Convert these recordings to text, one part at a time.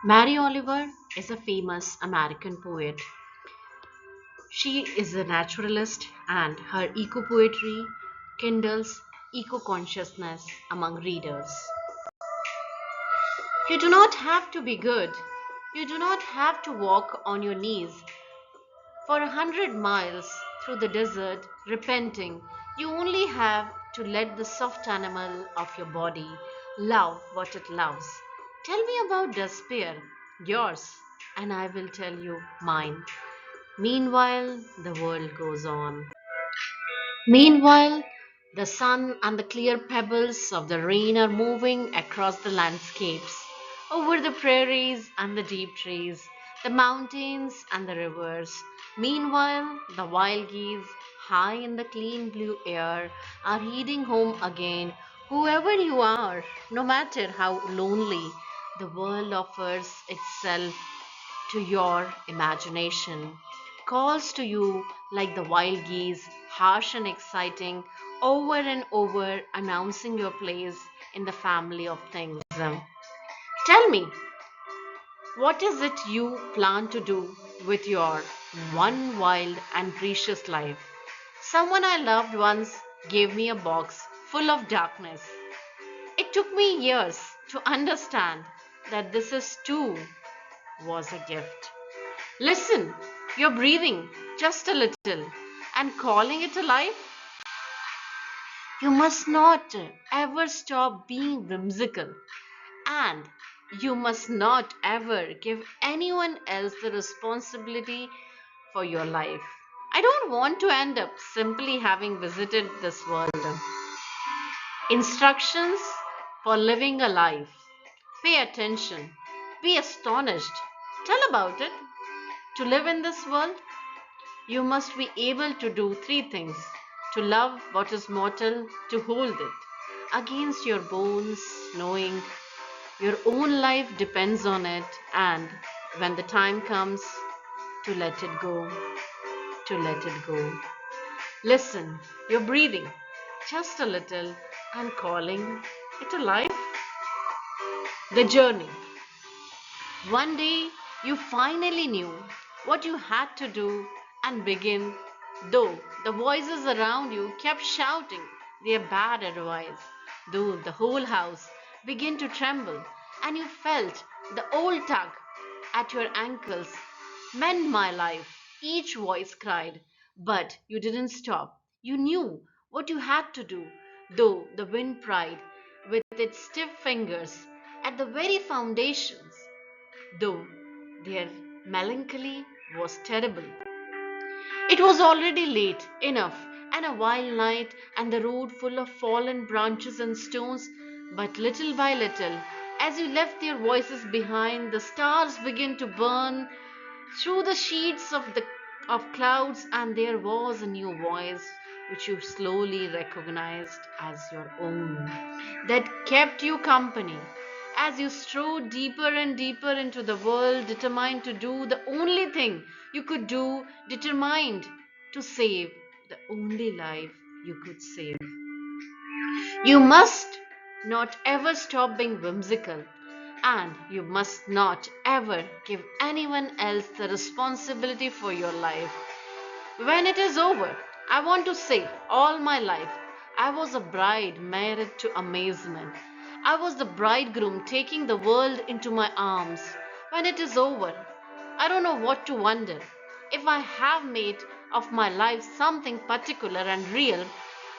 Mary Oliver is a famous American poet. She is a naturalist, and her eco poetry kindles eco consciousness among readers. You do not have to be good. You do not have to walk on your knees for 100 miles through the desert repenting. You only have to let the soft animal of your body love what it loves. Tell me about despair, yours, and I will tell you mine. Meanwhile, the world goes on. Meanwhile, the sun and the clear pebbles of the rain are moving across the landscapes, over the prairies and the deep trees, the mountains and the rivers. Meanwhile, the wild geese, high in the clean blue air, are heading home again. Whoever you are, no matter how lonely, the world offers itself to your imagination, calls to you like the wild geese, harsh and exciting, over and over announcing your place in the family of things. Tell me, what is it you plan to do with your one wild and precious life? Someone I loved once gave me a box full of darkness. It took me years to understand that this is too was a gift. Listen, you're breathing just a little and calling it alive. You must not ever stop being whimsical, and you must not ever give anyone else the responsibility for your life. I don't want to end up simply having visited this world. Instructions for living a life. Pay attention. Be astonished. Tell about it. To live in this world, you must be able to do three things: to love what is mortal, to hold it against your bones, knowing your own life depends on it, and when the time comes, to let it go, to let it go. Listen, you're breathing just a little and calling it a life. The journey. One day you finally knew what you had to do and begin, though the voices around you kept shouting their bad advice, though the whole house began to tremble and you felt the old tug at your ankles. Mend my life, each voice cried, but you didn't stop. You knew what you had to do, though the wind pried with its stiff fingers at the very foundations, though their melancholy was terrible. It was already late enough and a wild night, and the road full of fallen branches and stones. But little by little, as you left their voices behind, the stars began to burn through the sheets of clouds, and there was a new voice which you slowly recognized as your own, that kept you company as you strode deeper and deeper into the world, determined to do the only thing you could do, determined to save the only life you could save. You must not ever stop being whimsical, and you must not ever give anyone else the responsibility for your life. When it is over, I want to say all my life I was a bride married to amazement. I was the bridegroom taking the world into my arms. When it is over, I don't know what to wonder. If I have made of my life something particular and real,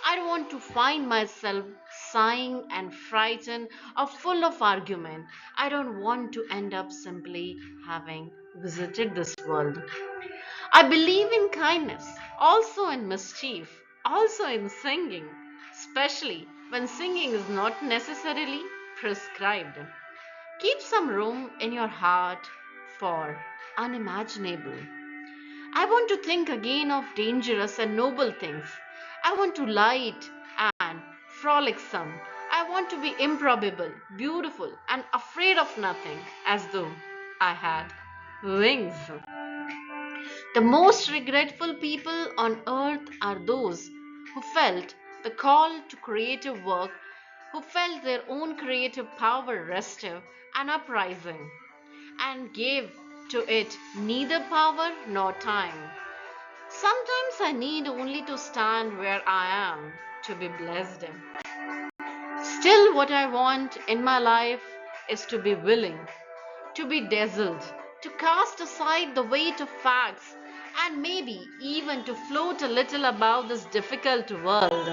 I don't want to find myself sighing and frightened or full of argument. I don't want to end up simply having visited this world. I believe in kindness, also in mischief, also in singing, especially when singing is not necessarily prescribed. Keep some room in your heart for unimaginable. I want to think again of dangerous and noble things. I want to light and frolicsome. I want to be improbable, beautiful, and afraid of nothing, as though I had wings. The most regretful people on earth are those who felt the call to creative work, who felt their own creative power restive and uprising, and gave to it neither power nor time. Sometimes I need only to stand where I am to be blessed. Still, what I want in my life is to be willing, to be dazzled, to cast aside the weight of facts, and maybe even to float a little above this difficult world.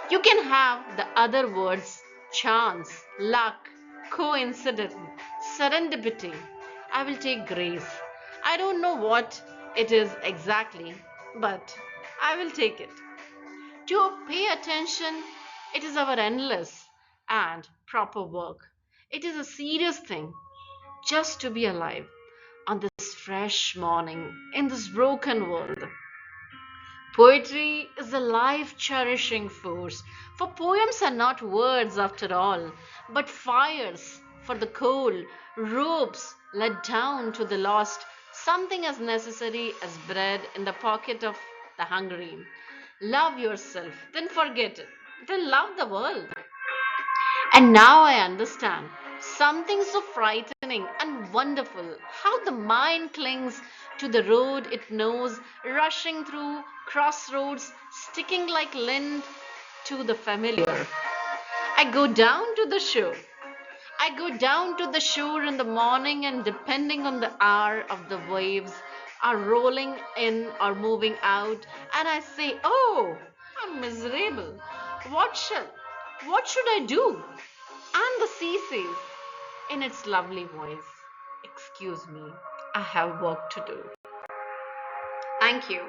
You can have the other words chance, luck, coincidence, serendipity. I will take grace. I don't know what it is exactly, but I will take it. To pay attention, it is our endless and proper work. It is a serious thing just to be alive on this fresh morning in this broken world. Poetry is a life cherishing force, for poems are not words after all, but fires for the cold, ropes let down to the lost, something as necessary as bread in the pocket of the hungry. Love yourself, then forget it, then love the world. And now I understand something so frightening and wonderful how the mind clings to the road it knows, rushing through crossroads, sticking like lint to the familiar. I go down to the shore. I go down to the shore in the morning, and depending on the hour of the waves are rolling in or moving out, and I say, "Oh, I'm miserable. What shall what should I do?" And the sea says in its lovely voice, "Excuse me, I have work to do." Thank you.